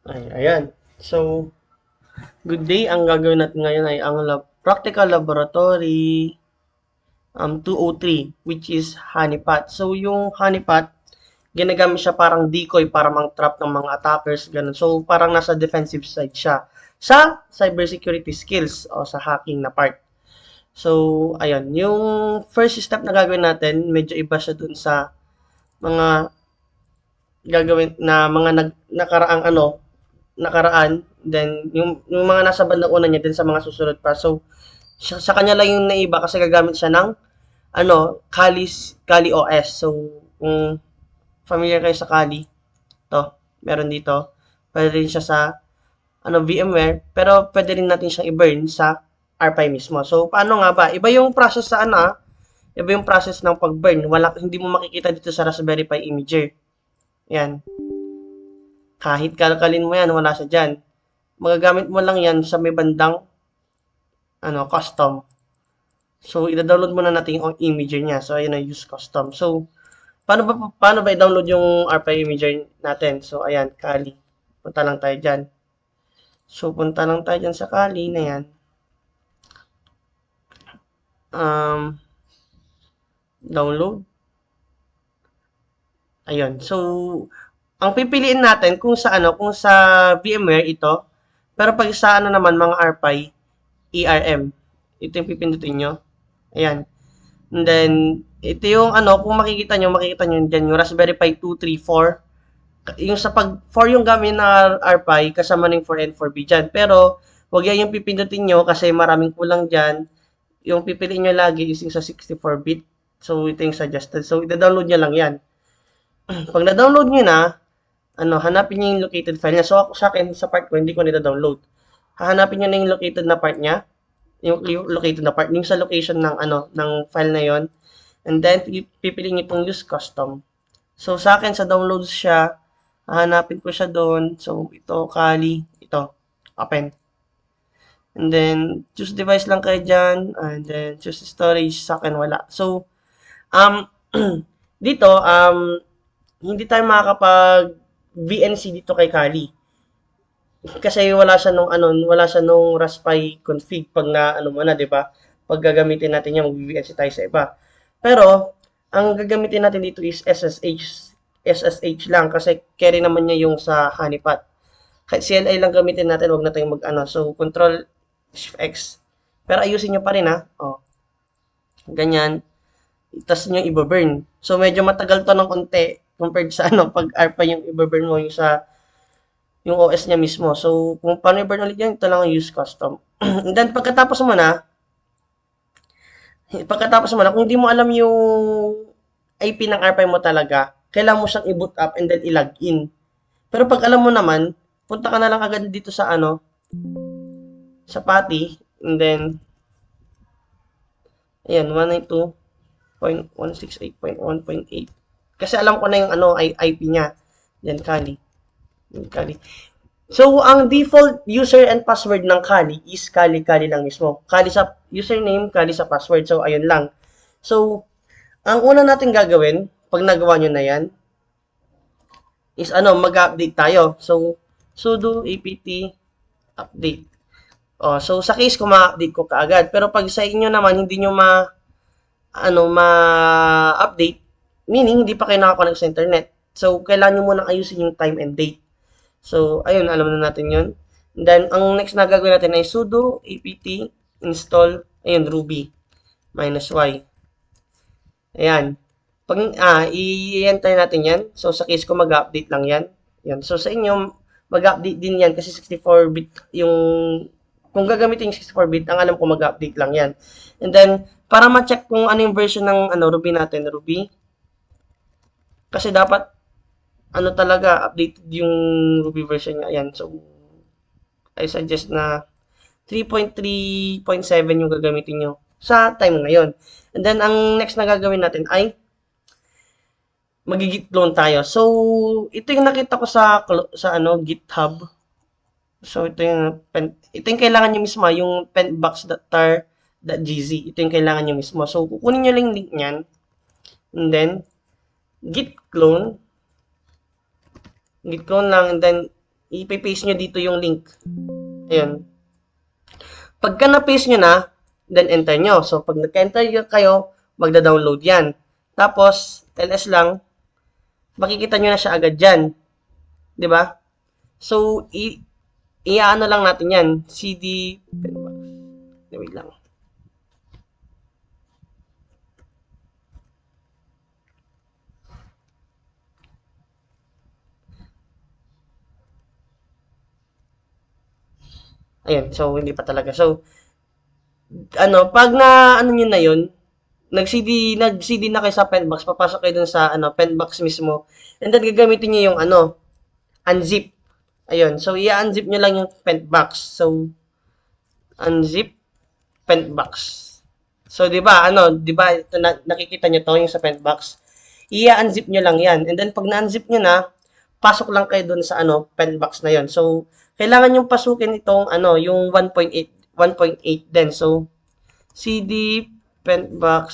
Ayan. So, good day. Ang gagawin natin ngayon ay ang practical laboratory 203, which is honeypot. So, yung honeypot, ginagamit siya parang decoy para mang-trap ng mga attackers, ganun. So, parang nasa defensive side siya sa cybersecurity skills o sa hacking na part. So, ayun. Yung first step na gagawin natin, medyo iba siya dun sa mga gagawin na mga nakaraang nakaraan, then yung mga nasa bandang una niya din sa mga susunod pa. So, sa kanya lang yung naiba kasi gagamit siya ng Kali OS. So, kung familiar kayo sa Kali, to, meron dito. Pwede rin siya sa VMware, pero pwede rin natin siyang i-burn sa RPi mismo. So, paano nga ba? Iba yung process sa iba yung process ng pag-burn. Hindi mo makikita dito sa Raspberry Pi Imager. Yan. Kahit kalkalin mo yan, wala siya dyan. Magagamit mo lang yan sa may bandang custom. So, i-download muna natin yung imager niya. So, ayun na, use custom. So, paano ba i-download yung RPi imager natin? So, ayan, Kali. Punta lang tayo dyan. So, punta lang tayo dyan sa Kali na yan. Download. Ayun. So, ang pipiliin natin kung sa VMware ito, pero pag sa naman mga RPi, ERM. Ito yung pipindutin nyo. Ayan. And then, ito yung kung makikita nyo dyan, yung Raspberry Pi 234. Yung sa 4 yung gamit na RPi, kasama ng 4 and 4B dyan. Pero, huwag yan yung pipindutin nyo kasi maraming kulang dyan. Yung pipiliin nyo lagi is yung sa 64-bit. So, ito yung suggested. So, ida-download nyo lang yan. Pag na-download nyo na, hanapin nyo yung located file niya. So, ako sa akin, sa part ko, hindi ko nita-download. Hahanapin nyo na yung located na part niya. Yung located na part, yung sa location ng file na yon. And then, pipiliin nyo itong use custom. So, sa akin, sa downloads siya, hahanapin ko siya doon. So, ito, Kali, ito, open. And then, choose device lang kayo dyan. And then, choose storage. Sa akin, wala. So, dito, hindi tayo makakapag VNC dito kay Kali. Kasi wala siya nung Raspberry config pag mo na, 'di ba? Pag gagamitin natin 'yan, mag-VNC tayo sa iba. Pero ang gagamitin natin dito is SSH lang kasi carry naman niya yung sa honeypot. Kahit CLI lang gamitin natin, wag na tayong So, Control Shift X. Pero ayusin niyo pa rin ganyan. Tapos niyo i-burn. So, medyo matagal to ng konti compared sa pag ARPA yung i-burn mo yung OS niya mismo. So, kung paano i-burn ulit yan, ito lang ang use custom. And then, pagkatapos mo na, kung hindi mo alam yung IP ng RPi mo talaga, kailangan mo siyang i-boot up and then i-login. Pero pag alam mo naman, punta ka na lang agad dito sa sa PATI, and then, ayan, 192.168.1.8. Kasi alam ko na yung IP niya. Then, Kali. So, ang default user and password ng Kali is Kali lang mismo. Kali sa username, Kali sa password. So, ayun lang. So, ang una natin gagawin, pag nagawa nyo na yan, is mag-update tayo. So, sudo apt update. So, sa case ko, ma-update ko kaagad. Pero pag sa inyo naman, hindi nyo ma-update, meaning, hindi pa kayo nakakonect sa internet. So, kailangan nyo munang ayusin yung time and date. So, ayun, alam na natin yun. And then, ang next na gagawin natin ay sudo apt install, Ruby -y. Ayan. Pag, i-enter natin yan. So, sa case ko, mag-update lang yan. Yan. So, sa inyo, mag-update din yan kasi 64-bit yung, kung gagamitin yung 64-bit, ang alam ko mag-update lang yan. And then, para ma-check kung ano yung version ng Ruby natin, Ruby. Kasi dapat, talaga, updated yung Ruby version niya. Ayan. So, I suggest na 3.3.7 yung gagamitin nyo sa time ngayon. And then, ang next na gagawin natin ay magigit clone tayo. So, ito yung nakita ko sa GitHub. So, ito yung kailangan nyo mismo, yung pentbox.tar.gz. Ito yung kailangan nyo mismo. So, kukunin nyo lang yung link nyan. And then, git clone lang, and then, ipipaste nyo dito yung link. Ayun. Pagka na-paste nyo na, then enter nyo. So, pag nag-enter kayo, magda-download yan. Tapos, ls lang, makikita nyo na siya agad dyan. Diba? So, i-ano lang natin yan. CD, wait lang. Ayun, so hindi pa talaga. So, pag ano nyo na yun, nag-CD na kayo sa Penbox, papasok kayo dun sa Penbox mismo. And then gagamitin niyo yung unzip. Ayun, so i-unzip nyo lang yung Penbox. So, unzip Penbox. So, 'di ba? 'Di ba nakikita nyo to yung sa Penbox. I-unzip nyo lang 'yan. And then pag na-unzip nyo na, pasok lang kayo dun sa Penbox na 'yon. So, kailangan yung pasukin itong yung 1.8 din. So, CD Penbox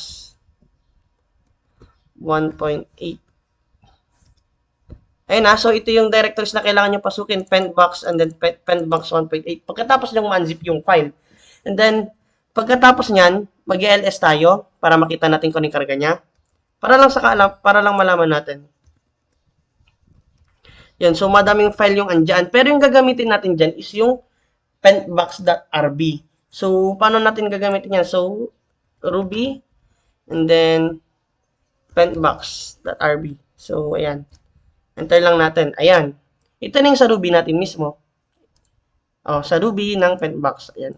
1.8. Ayun na, so ito yung directories na kailangan nyo pasukin, Penbox and then Penbox 1.8. Pagkatapos nyo ma-unzip yung file. And then, pagkatapos nyan, mag-ls tayo para makita natin kung anong karga niya. Para lang malaman natin. Yan, so madaming file yung andyan. Pero yung gagamitin natin dyan is yung penbox.rb. So, paano natin gagamitin yan? So, ruby, and then, penbox.rb. So, ayan. Enter lang natin. Ayan. Ito na yung sa ruby natin mismo. Sa ruby ng penbox. Ayan.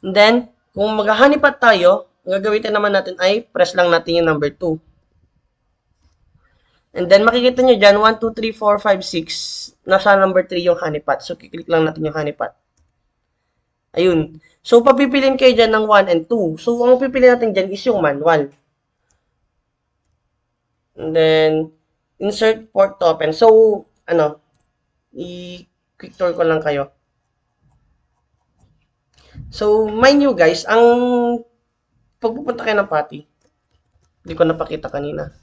And then, kung maghahanipat tayo, ang gagawin naman natin ay press lang natin yung number 2. And then, makikita nyo dyan, 1, 2, 3, 4, 5, 6. Nasa number 3 yung honeypot. So, kiklik lang natin yung honeypot. Ayun. So, papipilin kayo dyan ng 1 and 2. So, ang pipiliin natin dyan is yung manual. And then, insert port to open. So, i-quick tour ko lang kayo. So, mind you guys, ang pagpupunta kayo ng PATI, hindi ko napakita kanina.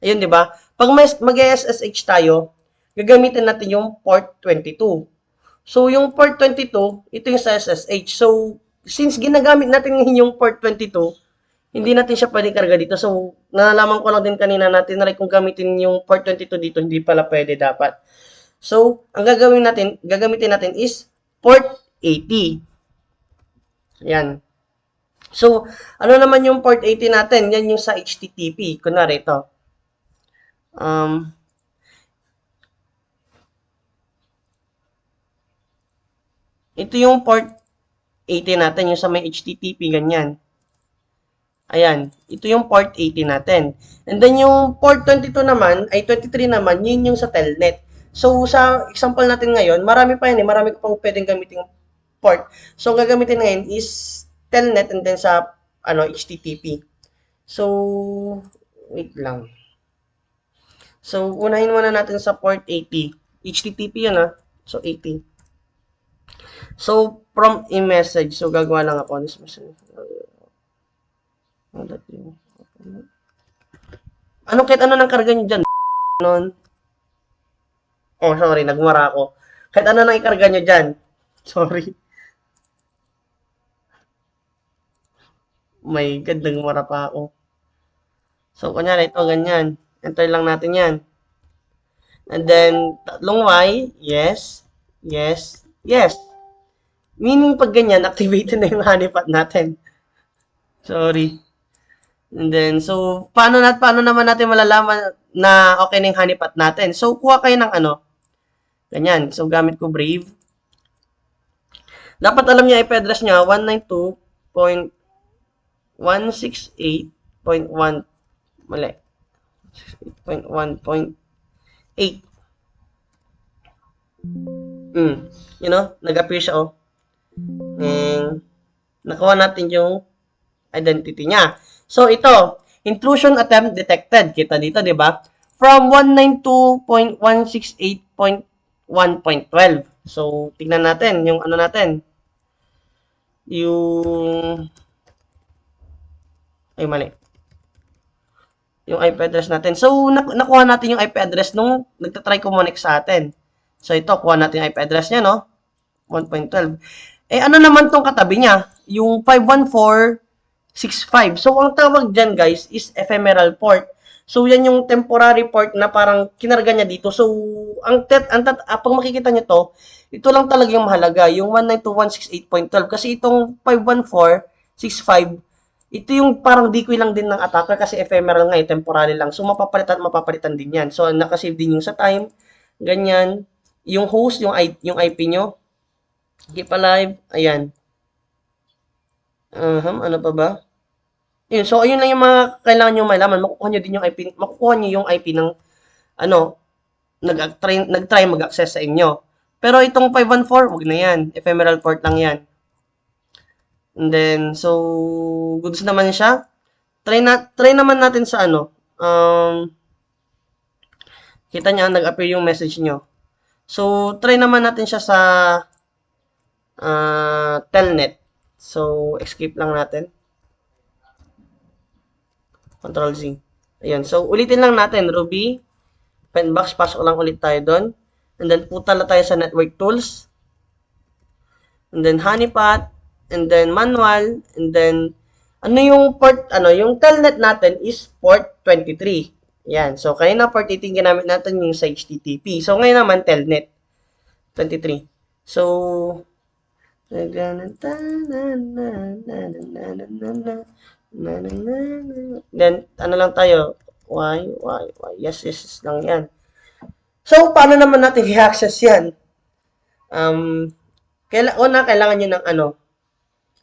Ayun, di ba? Pag mag-SSH tayo, gagamitin natin yung port 22. So, yung port 22, ito yung sa SSH. So, since ginagamit natin yung port 22, hindi natin siya pwede karga dito. So, nalaman ko lang din kanina natin na kung gamitin yung port 22 dito, hindi pala pwede dapat. So, ang gagamitin natin is port 80. Yan. So, ano naman yung port 80 natin? Yan yung sa HTTP. Kunwari ito. Ito yung port 80 natin, yung sa may HTTP, ganyan. Ayan, ito yung port 80 natin. And then yung port 22 naman, ay 23 naman, yun yung sa telnet. So, sa example natin ngayon, marami pa yan marami pang pwedeng gamitin port. So, ang gagamitin ngayon is telnet and then sa HTTP. So, wait lang. So, unahin muna natin sa port 80. HTTP yun So, 80. So, prompt message. So, gagawa lang ako this message. Kahit ano nang karga nyo dyan? Sorry, nagmara ako. Kahit ano nang ikarga nyo dyan? Sorry. My God, nagmara pa ako. So, kunyari, ito, ganyan. Enter lang natin yan. And then, tatlong Y, yes, yes, yes. Meaning, pag ganyan, activated na yung honeypot natin. Sorry. And then, so, paano naman natin malalaman na okay na yung honeypot natin? So, kuha kayo ng ganyan. So, gamit ko Brave. Dapat alam niya IP address niya, 192.168.1, mali. 6.1.8. Nag-appear siya, And, nakuha natin yung identity niya. So, ito, intrusion attempt detected. Kita dito, di ba? From 192.168.1.12. So, tignan natin yung natin. Mali. Yung IP address natin. So, nakuha natin yung IP address nung nagtatry connect sa atin. So, ito, kuha natin yung IP address niya, no? 1.12. Eh, ano naman tong katabi niya? Yung 51465. So, ang tawag dyan, guys, is ephemeral port. So, yan yung temporary port na parang kinarga niya dito. So, pag makikita niyo to, ito lang talaga yung mahalaga, yung 192.168.12. Kasi itong 51465, ito yung parang decoy lang din ng attacker kasi ephemeral nga, temporary lang. So, mapapalitan din yan. So, nakasave din yung sa time, ganyan. Yung host, yung IP nyo, keep alive, ayan. Ano pa ba? Yun, so ayun lang yung mga kailangan nyo malaman. Makukuha nyo din yung IP, makukuha nyo yung IP ng ano, nag-try mag-access sa inyo. Pero itong 514, wag na yan. Ephemeral port lang yan. And then, so, goods naman siya. Try naman natin sa ano, kita niya, nag-appear yung message nyo. So, try naman natin siya sa telnet. So, escape lang natin. Control Z. Ayan. So, ulitin lang natin. Ruby, Penbox, pasok lang ulit tayo doon. And then, punta na tayo sa network tools. And then, honeypot. And then, manual. And then, yung telnet natin is port 23. Ayan. So, kanina port 18 ginamit natin yung sa HTTP. So, ngayon naman, telnet 23. So, then, ano lang tayo? Why? Yes lang yan. So, paano naman natin i-access yan? Kailangan nyo ng ano?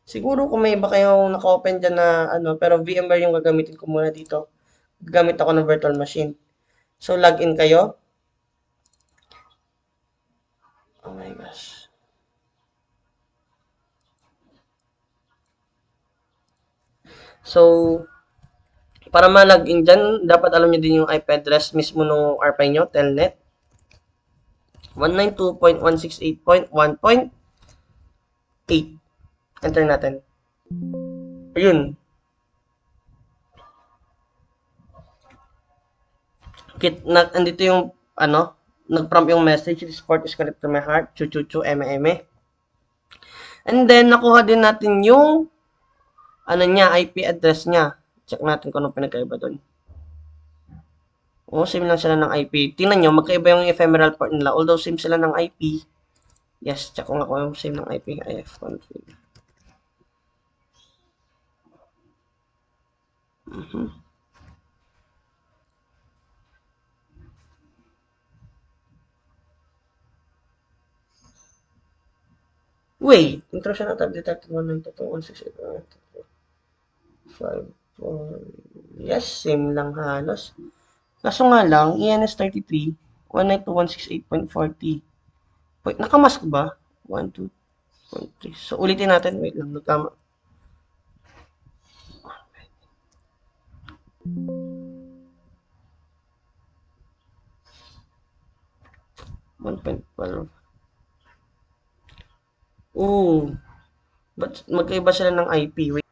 Siguro kung may iba kayong naka-open dyan na ano, pero VMware yung gagamitin ko muna dito. Gagamit ako ng virtual machine. So, login kayo. Oh my gosh. So, para ma-login dyan, dapat alam nyo din yung IP address mismo ng RPI nyo, telnet. 192.168.1.8. Enter natin. Ayun. Andito yung, nag-prompt yung message, this port is connected to my heart, chu-chu-chu, eme-eme. And then, nakuha din natin yung, IP address niya. Check natin kung anong pinagkaiba doon. Same lang sila ng IP. Tingnan nyo, magkaiba yung ephemeral port nila. Although same sila ng IP. Yes, check ko nga kung same ng IP. ifconfig. Wait, intrusion attack detected 192.168.1.5. Yes, same lang halos. Kaso nga lang, ENS33, 192.168.40. Wait, nakamask ba? 1, 2, 3. So, ulitin natin. Wait lang, nagkama. But magkaiba sila ng IP. Wait.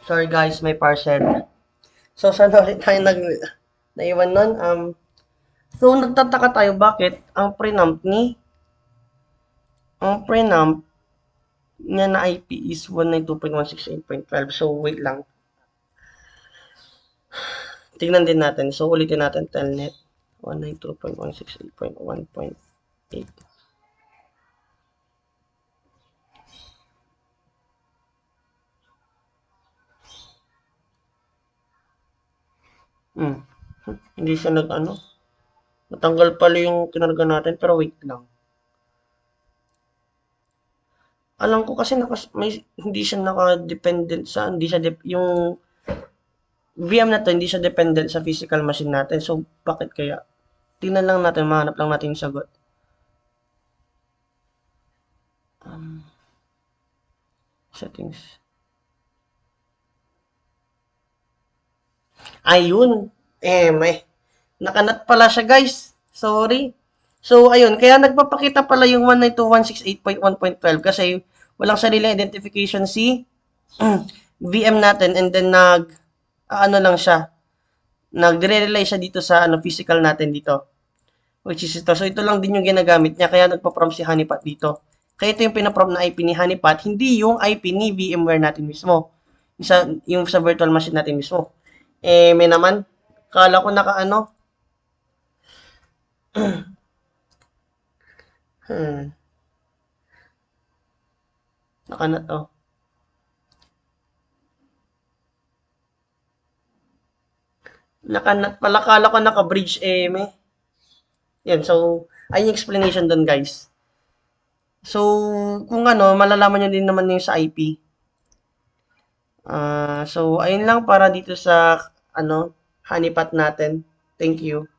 Sorry guys, may parcel. So, saan ulit tayo naiwan nun? So, nagtataka tayo bakit ang preamp niya na IP is 192.168.12. So, wait lang. Tingnan din natin. So, ulitin natin telnet 192.168.1.8. Hindi siya natanggal pala yung kinarga natin, pero wait lang. Alam ko kasi hindi siya naka-dependent sa, yung VM na to, hindi siya dependent sa physical machine natin. So, bakit kaya? Tingnan lang natin, mahanap lang natin yung sagot. Settings. Ayun. Nakanat pala siya, guys. Sorry. So, ayun. Kaya nagpapakita pala yung 192.168.1.12 kasi walang sariling identification si VM natin and then ano lang siya, nagre-rely siya dito sa ano, physical natin dito. Which is ito. So, ito lang din yung ginagamit niya. Kaya nagpa-prompt si Honeypot dito. Kaya ito yung pinaprompt na IP ni Honeypot, hindi yung IP ni VMware natin mismo. Yung sa virtual machine natin mismo. May naman, kala ko naka-ano. Naka-not, oh. Naka-not pala, kala ko naka-bridge, may. Yan, so, ayun yung explanation dun, guys. So, kung ano, malalaman nyo din naman yung sa IP. So, ayun lang para dito sa, ano, honeypot natin. Thank you.